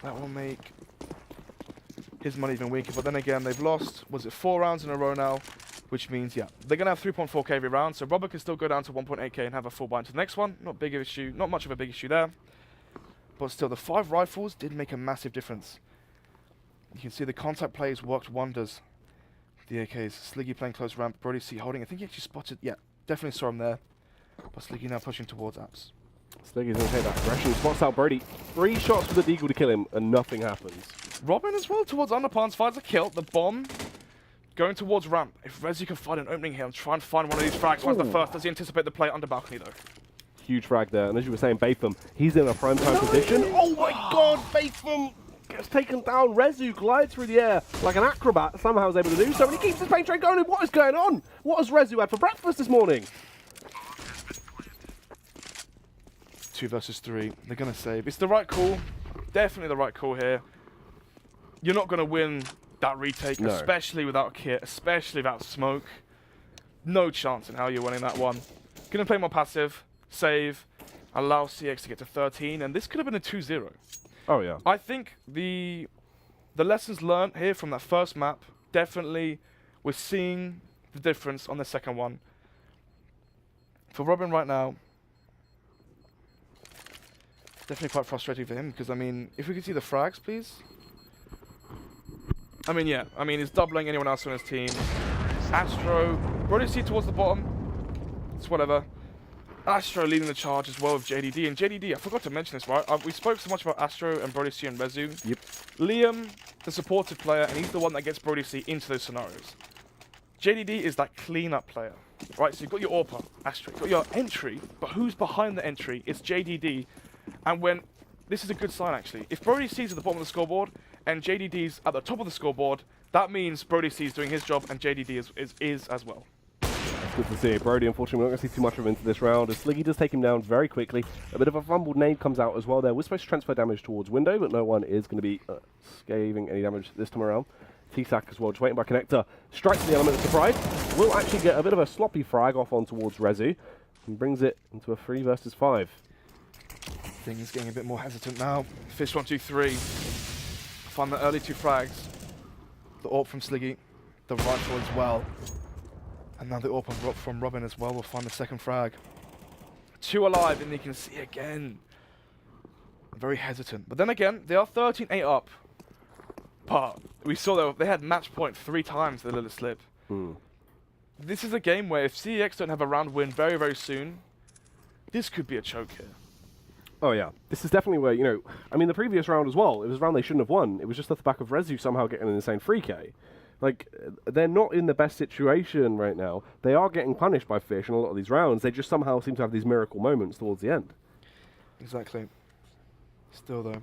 That will make his money even weaker. But then again, they've lost, was it 4 rounds in a row now? Which means, yeah, they're going to have 3.4k every round. So Robert can still go down to 1.8k and have a full buy into the next one. Not big of an issue, not much of a big issue there. But still, the 5 rifles did make a massive difference. You can see the contact plays worked wonders. The AKs, Sliggy playing close ramp, Brody C holding. I think he actually spotted, yeah, definitely saw him there. But Sliggy now pushing towards apps. Sliggy's going to take that aggression, spots out Brody. 3 shots with the deagle to kill him, and nothing happens. Robin as well towards underpants, finds a kill. The bomb going towards ramp. If Rezu can find an opening here and try and find one of these frags, finds the first. Does he anticipate the play under balcony though? Huge frag there, and as you were saying, Batham, he's in a prime time position. Oh my god, Batham gets taken down. Rezu glides through the air like an acrobat, somehow is able to do so, and he keeps his paint train going. What is going on? What has Rezu had for breakfast this morning? 2 versus 3. They're going to save. It's the right call. Definitely the right call here. You're not going to win that retake, no. Especially without kit, especially without smoke. No chance in how you're winning that one. Going to play more passive, save, allow CeX to get to 13, and this could have been a 2-0. Oh, yeah. I think the lessons learned here from that first map, definitely we're seeing the difference on the second one. For Robin right now, definitely quite frustrating for him because, I mean, if we could see the frags, please. I mean, yeah. I mean, he's doubling anyone else on his team. Astro, Brody C towards the bottom. It's whatever. Astro leading the charge as well with JDD. And JDD, I forgot to mention this, right? We spoke so much about Astro and Brody C and Rezu. Yep. Liam, the supportive player, and he's the one that gets Brody C into those scenarios. JDD is that clean-up player, right? So you've got your AWPer, Astro, you've got your entry, but who's behind the entry? It's JDD. And when, this is a good sign actually, if Brody C's at the bottom of the scoreboard and JDD's at the top of the scoreboard, that means Brody C's doing his job and JDD is as well. It's good to see. Brody, unfortunately, we're not going to see too much of him into this round, as Sliggy does take him down very quickly. A bit of a fumbled nade comes out as well there. We're supposed to transfer damage towards window, but no one is going to be scathing any damage this time around. CeX as well, just waiting by connector. Strikes the element of surprise. Will actually get a bit of a sloppy frag off on towards Rezu, and brings it into a 3 versus 5. Things getting a bit more hesitant now. Fish123 find the early 2 frags. The AWP from Sliggy, the rifle as well. And now the AWP from Robin as well will find the second frag. 2 alive, and you can see again. Very hesitant. But then again, they are 13-8 up. But we saw they had match point 3 times, the little slip. This is a game where if CeX don't have a round win very, very soon, this could be a choke here. Oh yeah, this is definitely where, you know, I mean the previous round as well, it was a round they shouldn't have won. It was just off the back of Rezu somehow getting an insane 3K. Like, they're not in the best situation right now. They are getting punished by Fish in a lot of these rounds. They just somehow seem to have these miracle moments towards the end. Exactly. Still though.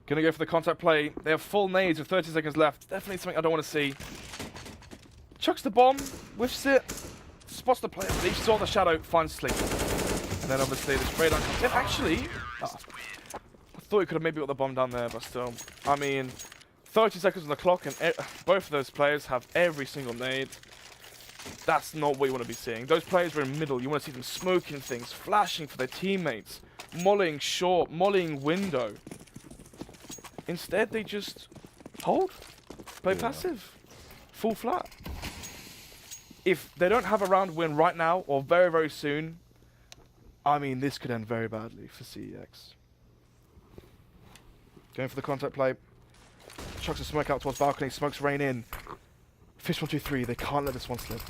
Gonna go for the contact play. They have full nades with 30 seconds left. Definitely something I don't want to see. Chucks the bomb, whiffs it, spots the player. They saw the shadow, finds Sleep. And then obviously the spray down comes in. Actually, I thought he could have maybe got the bomb down there, but still. I mean, 30 seconds on the clock, and both of those players have every single nade. That's not what you want to be seeing. Those players are in middle. You want to see them smoking things, flashing for their teammates, mollying short, mollying window. Instead, they just hold, play passive, full flat. If they don't have a round win right now or very, very soon, I mean, this could end very badly for CeX. Going for the contact play. Chucks a smoke out towards balcony, smokes rain in. Fish123, they can't let this one slip.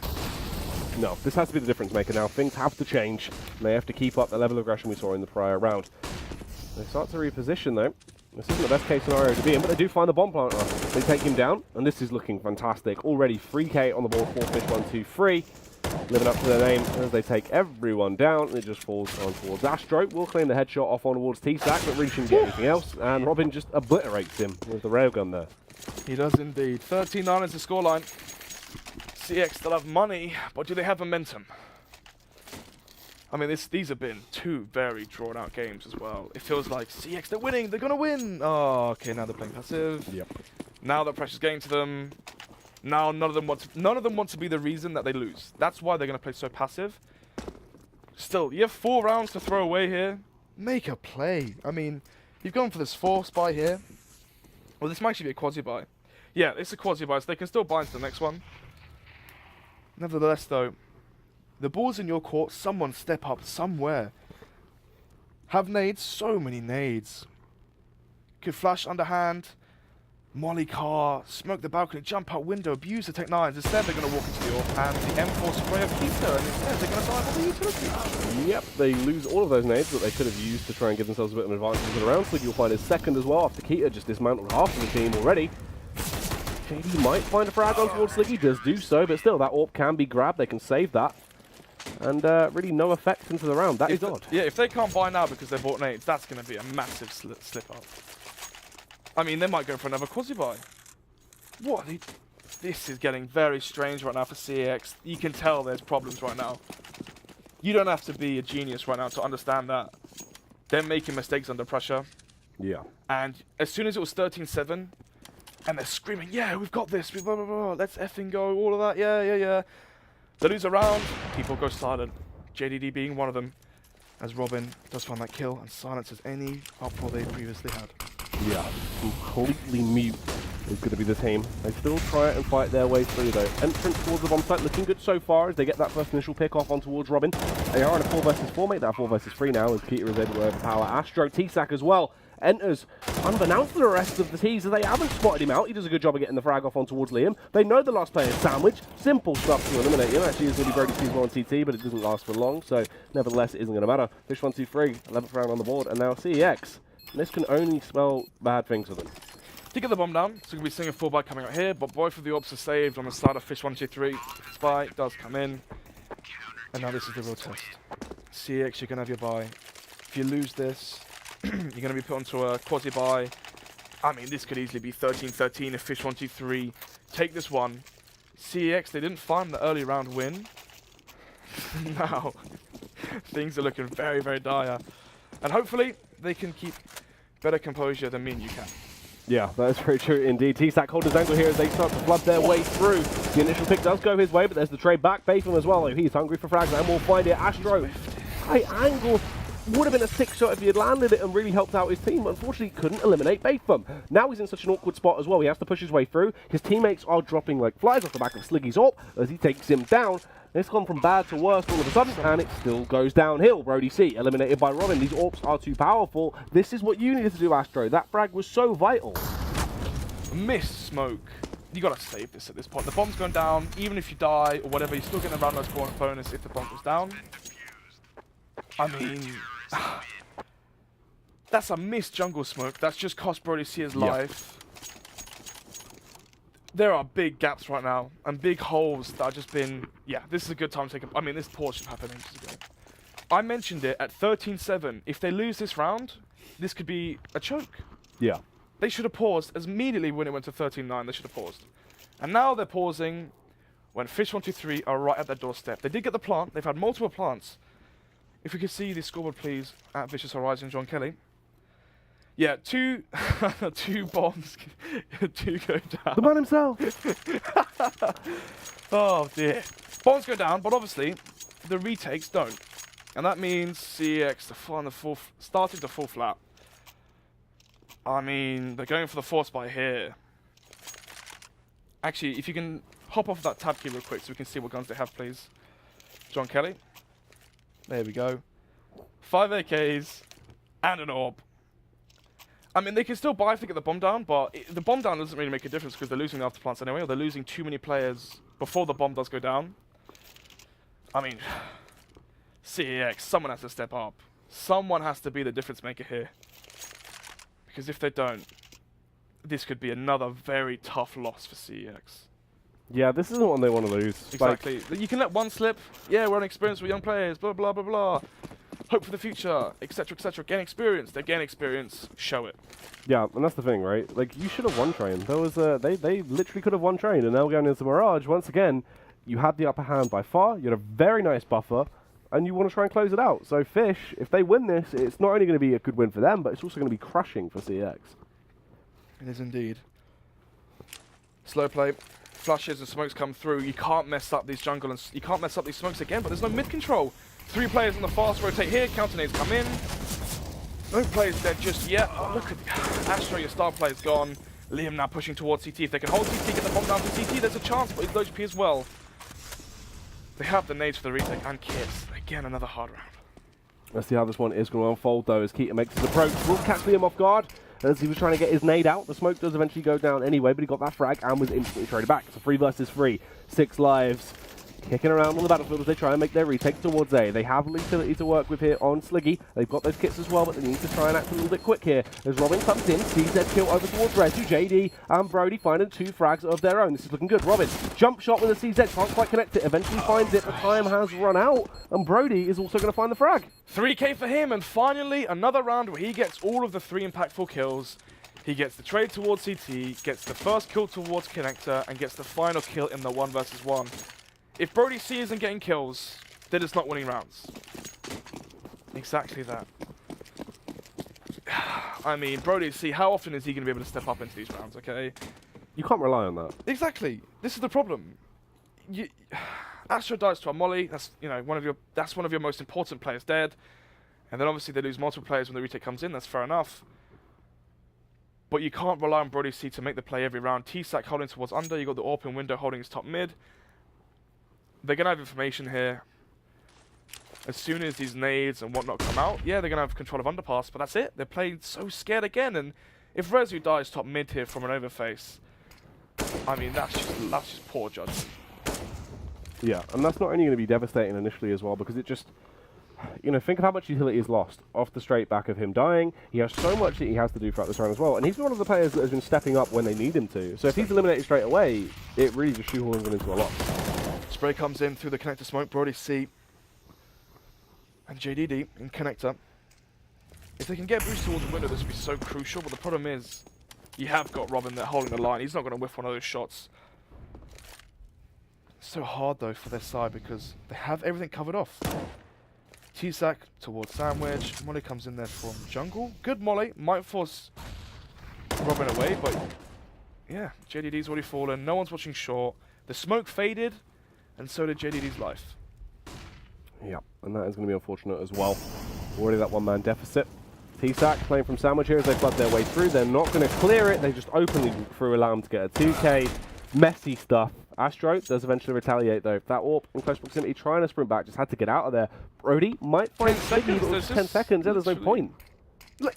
No, this has to be the difference maker now. Things have to change, and they have to keep up the level of aggression we saw in the prior round. They start to reposition though. This isn't the best case scenario to be in, but they do find the bomb planter. They take him down, and this is looking fantastic. Already 3K on the board for Fish123. Living up to their name as they take everyone down, and it just falls on towards Astro. Will claim the headshot off on towards TSAC, but really shouldn't get anything else, and Robin just obliterates him with the railgun there. He does indeed. 13-9 is the scoreline. CeX still have money, but do they have momentum? I mean, these have been 2 very drawn-out games as well. It feels like CeX, they're winning, they're gonna win. Oh, okay, now they're playing passive. Yep. Now the pressure's getting to them. Now none of them want to be the reason that they lose. That's why they're gonna play so passive. Still, you have 4 rounds to throw away here. Make a play. I mean, you've gone for this 4th buy here. Well, this might actually be a quasi-buy. Yeah, it's a quasi-buy, so they can still buy into the next one. Nevertheless, though, the ball's in your court. Someone step up somewhere. Have nades. So many nades. Could flash underhand. Molly car. Smoke the balcony. Jump out window. Abuse the Tech 9s. Instead, they're going to walk into the AWP and the M4 spray of Keeper. And instead, they're going to dive on the utility. Yep, they lose all of those nades that they could have used to try and give themselves a bit of an advantage in the round. Sliggy will find his second as well after Keita just dismantled half of the team already. JD might find a frag on towards Sliggy. Does do so, but still, that AWP can be grabbed. They can save that. And really no effect into the round. That is odd. Yeah, if they can't buy now because they bought nades, that's going to be a massive slip up. I mean, they might go for another quasi-buy. What? This is getting very strange right now for CeX. You can tell there's problems right now. You don't have to be a genius right now to understand that. They're making mistakes under pressure. Yeah. And as soon as it was 13-7, and they're screaming, yeah, we've got this, blah, blah, blah, let's effing go, all of that, yeah. They lose a round, people go silent. JDD being one of them, as Robin does find that kill and silences any uproar they previously had. Yeah, completely mute is going to be the team. They still try and fight their way through though. Entrance towards the bomb site looking good so far as they get that first initial pick off on towards Robin. They are in a 4 versus 4, make that 4 versus 3 now as Keita is able to overpower Astro. CeX as well enters unbeknownst to the rest of the teams, as they haven't spotted him out. He does a good job of getting the frag off on towards Liam. They know the last player is Sandwich. Simple stuff to eliminate him. Actually, it's going to be Brody C's on CT, but it doesn't last for long, so nevertheless, it isn't going to matter. Fish123, 11th round on the board, and now CeX. This can only spell bad things for them. To get the bomb down, so we're going to be seeing a full buy coming out here, but both of the ops are saved on the side of Fish123. Spy does come in, and now this is the real test. CeX, you're going to have your buy. If you lose this, you're going to be put onto a quasi buy. I mean, this could easily be 13-13 if Fish123 take this one. CeX, they didn't find the early round win. Now, things are looking very, very dire. And hopefully, they can keep better composure than me and you can. Yeah, that is very true indeed. CeX hold his angle here as they start to flood their way through. The initial pick does go his way, but there's the trade back. Batham as well. He's hungry for frags and will find it. Astro, high angle. Would have been a 6 shot if he had landed it and really helped out his team, but unfortunately couldn't eliminate Batham. Now he's in such an awkward spot as well. He has to push his way through. His teammates are dropping like flies off the back of Sliggy's AWP as he takes him down. It's gone from bad to worse all of a sudden, and it still goes downhill. Brody C eliminated by Robin. These AWPs are too powerful. This is what you needed to do, Astro. That frag was so vital. Miss smoke. You gotta save this at this point. The bomb's going down. Even if you die or whatever, you're still getting a round bonus if the bomb goes down. I mean, that's a missed jungle smoke. That's just cost Brody C his life. There are big gaps right now and big holes that have just been. Yeah, this is a good time to take a. I mean, this pause should happen ages ago. I mentioned it at 13-7. If they lose this round, this could be a choke. Yeah. They should have paused as immediately when it went to 13-9. They should have paused. And now they're pausing when Fish123 are right at their doorstep. They did get the plant. They've had multiple plants. If we could see the scoreboard, please, at Vicious Horizon, John Kelly. Yeah, two bombs do go down. The man himself. Oh, dear. Bombs go down, but obviously, the retakes don't. And that means CeX starting to fall flat. I mean, they're going for the force buy here. Actually, if you can hop off that tab key real quick so we can see what guns they have, please. John Kelly. There we go. 5 AKs and an AWP. I mean, they can still buy if they get the bomb down, but the bomb down doesn't really make a difference because they're losing the after plants anyway, or they're losing too many players before the bomb does go down. I mean, CeX, someone has to step up. Someone has to be the difference maker here. Because if they don't, this could be another very tough loss for CeX. Yeah, this isn't one they want to lose. Exactly. Like, you can let one slip. Yeah, we're inexperienced with young players, blah, blah, blah, blah. Hope for the future, etc., etc. Gain experience. They gain experience. Show it. Yeah, and that's the thing, right? Like, you should have won train. There was they literally could have won train, and now going into Mirage, once again, you had the upper hand by far. You had a very nice buffer, and you want to try and close it out. So Fish, if they win this, it's not only going to be a good win for them, but it's also going to be crushing for CeX. It is indeed. Slow play. Flushes and smokes come through. You can't mess up these jungle and you can't mess up these smokes again, but there's no mid control. 3 players on the fast rotate here. Counter nades come in. No players dead just yet. Oh, look at Astro, your star player's gone. Liam now pushing towards CT. If they can hold CT, get the bomb down to CT, there's a chance, but it's low HP as well. They have the nades for the retake and Kiss. Again, another hard round. Let's see how this one is going to unfold, though, as Keita makes his approach. Will catch Liam off guard as he was trying to get his nade out. The smoke does eventually go down anyway, but he got that frag and was instantly traded back. It's a 3 versus 3. 6 lives. Kicking around on the battlefield as they try and make their retake towards A. They have utility to work with here on Sliggy. They've got those kits as well, but they need to try and act a little bit quick here. As Robin comes in, CZ kill over towards Rezu. JD and Brody finding 2 frags of their own. This is looking good. Robin, jump shot with a CZ, can't quite connect it. Eventually finds it, but time has run out. And Brody is also going to find the frag. 3k for him, and finally another round where he gets all of the 3 impactful kills. He gets the trade towards CT, gets the first kill towards Connector, and gets the final kill in the 1 versus 1. If Brody C isn't getting kills, then it's not winning rounds. Exactly that. I mean, Brody C, how often is he going to be able to step up into these rounds, okay? You can't rely on that. Exactly. This is the problem. Astro dies to a molly. That's one of your most important players dead. And then obviously they lose multiple players when the retake comes in. That's fair enough. but you can't rely on Brody C to make the play every round. CeX holding towards under, you got the open window holding his top mid. They're going to have information here. As soon as these nades and whatnot come out, yeah, they're going to have control of underpass, but that's it. They're playing so scared again, and if Rezu dies top mid here from an overface, I mean, that's just poor judgment. Yeah, and that's not only going to be devastating initially as well, because it just, you know, think of how much utility is lost off the straight back of him dying. He has so much that he has to do throughout this round as well, and he's one of the players that has been stepping up when they need him to. So if he's eliminated straight away, it really just shoehorns him into a loss. Spray comes in through the connector smoke, Brody C and JDD in connector. If they can get boost towards the window, this would be so crucial, but the problem is, you have got Robin there holding the line. He's not going to whiff one of those shots. It's so hard though for their side because they have everything covered off. CeX towards sandwich. Molly comes in there from jungle. Good Molly. Might force Robin away, but yeah, JDD's already fallen. No one's watching short. The smoke faded, and so did JDD's life. Yeah, and that is going to be unfortunate as well. Already that one-man deficit. CeX playing from sandwich here as they flood their way through. They're not going to clear it. They just openly walk through alarm to get a 2K. Messy stuff. Astro does eventually retaliate though. That AWP in close proximity trying to sprint back, just had to get out of there. Brody might find 10 seconds. but 10 seconds, yeah, there's no point. Look,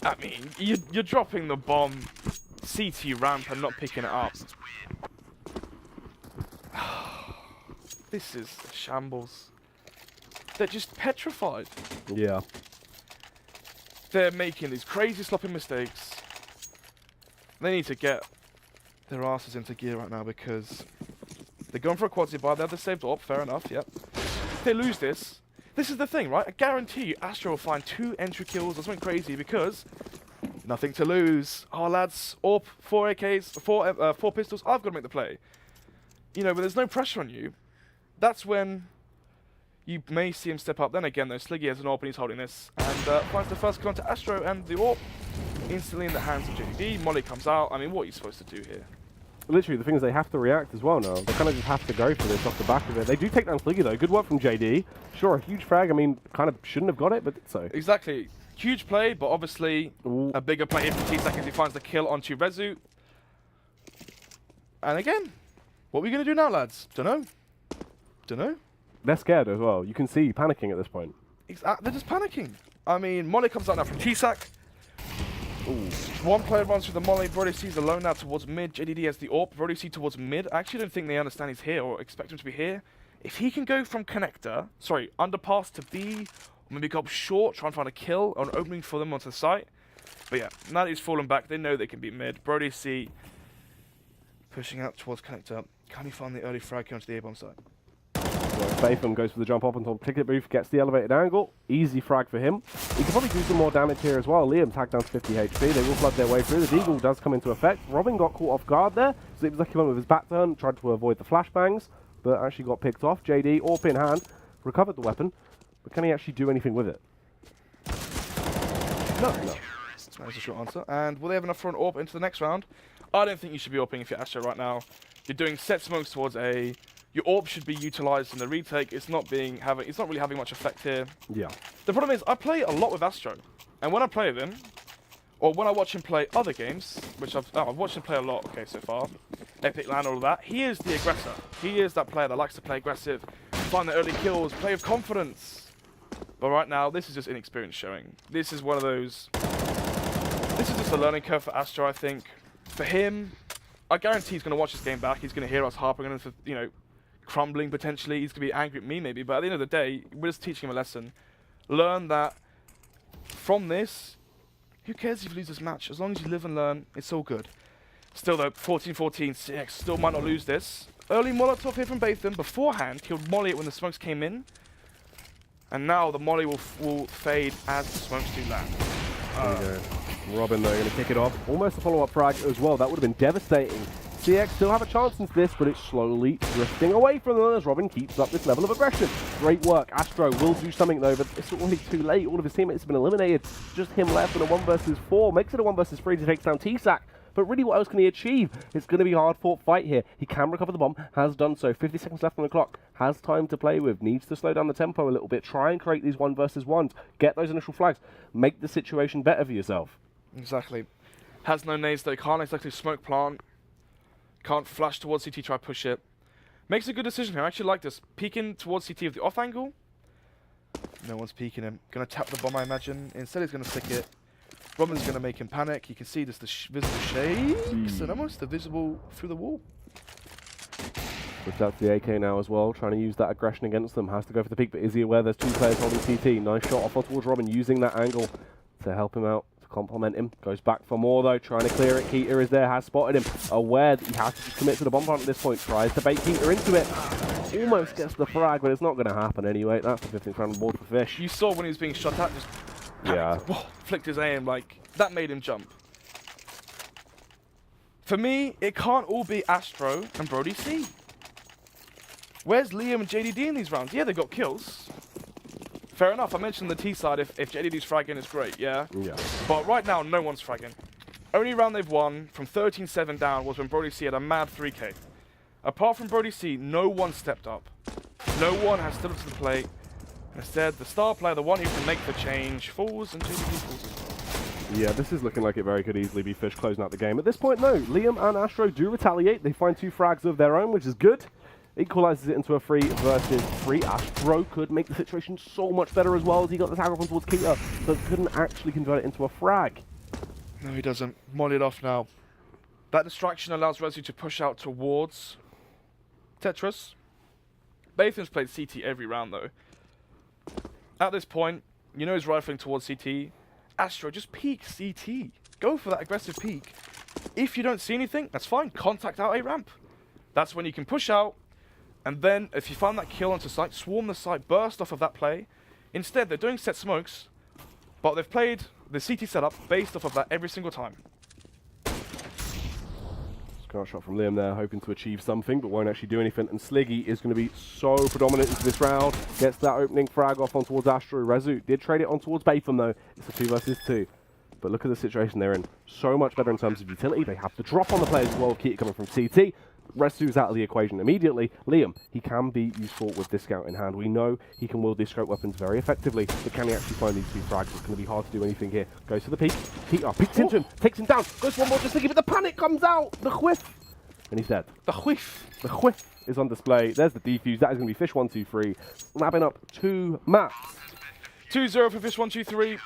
I mean, you're dropping the bomb CT ramp and not picking it up. This is a shambles. They're just petrified. Yeah. They're making these crazy sloppy mistakes. They need to get their asses into gear right now because they're going for a quad buy. They have the saved AWP, fair enough, yep. If they lose this, this is the thing, right? I guarantee you Astro will find 2 entry kills or something crazy because nothing to lose. Oh, lads, AWP, 4 AKs, 4 pistols, I've got to make the play. You know, but there's no pressure on you. That's when you may see him step up. Then again, though, Sliggy has an AWP and he's holding this. And finds the first kill onto Astro and the AWP instantly in the hands of JD. Molly comes out. I mean, what are you supposed to do here? Literally, the thing is they have to react as well now. They kind of just have to go for this off the back of it. They do take down Sliggy, though. Good work from JD. Sure, a huge frag. I mean, kind of shouldn't have got it, but did so. Exactly. Huge play, but obviously a bigger play here from CeX as he finds the kill onto Rezu. And again, what are we going to do now, lads? Dunno. They're scared as well. You can see panicking at this point. They're just panicking. I mean, Molly comes out now from CeX. One player runs through the Molly. Brody C's alone now towards mid. JDD has the AWP. Brody C towards mid. I actually don't think they understand he's here or expect him to be here. If he can go from connector, underpass to B, or maybe go up short, try and find a kill or an opening for them onto the site. But yeah, now that he's fallen back, they know they can beat mid. Brody C pushing out towards connector. Can he find the early frag onto the A-bomb site? Fathom goes for the jump up onto the ticket booth, gets the elevated angle. Easy frag for him. He can probably do some more damage here as well. Liam tagged down to 50 HP. They will flood their way through. The Deagle does come into effect. Robin got caught off guard there, so it was like he went with his back turn, tried to avoid the flashbangs, but actually got picked off. JD, AWP in hand, recovered the weapon, but can he actually do anything with it? No. That's a short answer. And will they have enough for an AWP into the next round? I don't think you should be AWPing if you're Astro right now. You're doing set smokes towards A. Your AWP should be utilized in the retake. It's not really having much effect here. Yeah. The problem is I play a lot with Astro, and when I play with him, or when I watch him play other games, which I've watched him play a lot. Okay, so far, Epic Land, all of that. He is the aggressor. He is that player that likes to play aggressive, find the early kills, play with confidence. But right now, this is just inexperience showing. This is one of those. This is just a learning curve for Astro, I think. For him, I guarantee he's going to watch this game back. He's going to hear us harping on him for, you know, crumbling potentially. He's going to be angry at me maybe, but at the end of the day, we're just teaching him a lesson. Learn that from this, who cares if you lose this match? As long as you live and learn, it's all good. Still though, 14-14, CeX still might not lose this. Early Molotov here from Bathan. Beforehand, killed Molly when the smokes came in. And now the Molly will fade as the smokes do land. There you go. Robin though, going to kick it off. Almost a follow-up frag as well. That would have been devastating. CeX still have a chance into this, but it's slowly drifting away from them as Robin keeps up this level of aggression. Great work. Astro will do something though, but it's already too late. All of his teammates have been eliminated. Just him left in a 1 versus 4. Makes it a 1 versus 3 to take down CeX. But really, what else can he achieve? It's going to be a hard-fought fight here. He can recover the bomb, has done so. 50 seconds left on the clock, has time to play with, needs to slow down the tempo a little bit, try and create these 1 versus 1s, get those initial flags, make the situation better for yourself. Exactly. Has no nades though, can't exactly smoke plant, can't flash towards CT, try push it. Makes a good decision here, I actually like this. Peeking towards CT of the off angle. No one's peeking him. Gonna tap the bomb, I imagine. Instead he's gonna stick it. Robin's gonna make him panic. You can see just the visible shakes and almost the visible through the wall. Puts out to the AK now as well, trying to use that aggression against them. Has to go for the peek, but is he aware there's 2 players holding CT? Nice shot off towards Robin, using that angle to help him out, to complement him. Goes back for more though, trying to clear it. Keita is there, has spotted him. Aware that he has to just commit to the bomb plant at this point. Tries to bait Keita into it. Almost gets the frag, but it's not going to happen anyway. That's the 15th round on board for Fish. You saw when he was being shot at, just flicked his aim, like, that made him jump. For me, it can't all be Astro and Brody C. Where's Liam and JDD in these rounds? Yeah, they got kills. Fair enough, I mentioned the T side, if JDD's fragging, it's great, yeah? Yeah. But right now, no one's fragging. Only round they've won from 13-7 down was when Brody C had a mad 3K. Apart from Brody C, no one stepped up. No one has stood up to the plate. Instead, the star player, the one who can make the change, falls and JDD falls as well. Yeah, this is looking like it very could easily be Fish closing out the game. At this point, no. Liam and Astro do retaliate. They find 2 frags of their own, which is good. Equalizes it into a 3 versus 3. Astro could make the situation so much better as well as he got the tag off towards Keita, but couldn't actually convert it into a frag. No, he doesn't. Molly it off now. That distraction allows Rezu to push out towards Tetris. Bathan's played CT every round though. At this point, you know he's rifling towards CT. Astro, just peek CT. Go for that aggressive peek. If you don't see anything, that's fine. Contact out a ramp. That's when you can push out. And then, if you find that kill onto site, swarm the site, burst off of that play. Instead, they're doing set smokes, but they've played the CT setup based off of that every single time. Scar shot from Liam there, hoping to achieve something, but won't actually do anything. And Sliggy is going to be so predominant into this round. Gets that opening frag off on towards Astro. Rezu did trade it on towards Batham though. It's a 2 versus 2. But look at the situation they're in. So much better in terms of utility. They have the drop on the players as well. Keita coming from CT. Rezu's out of the equation immediately. Liam, he can be useful with this scout in hand. We know he can wield these scope weapons very effectively, but can he actually find these 2 frags? It's going to be hard to do anything here. Goes for the peek. Keita peeks into him, takes him down, goes for one more just thinking, but the panic comes out! The whiff! And he's dead. The whiff! The whiff is on display. There's the defuse. That is going to be Fish123, lapping up 2 maps. 2-0 for Fish123.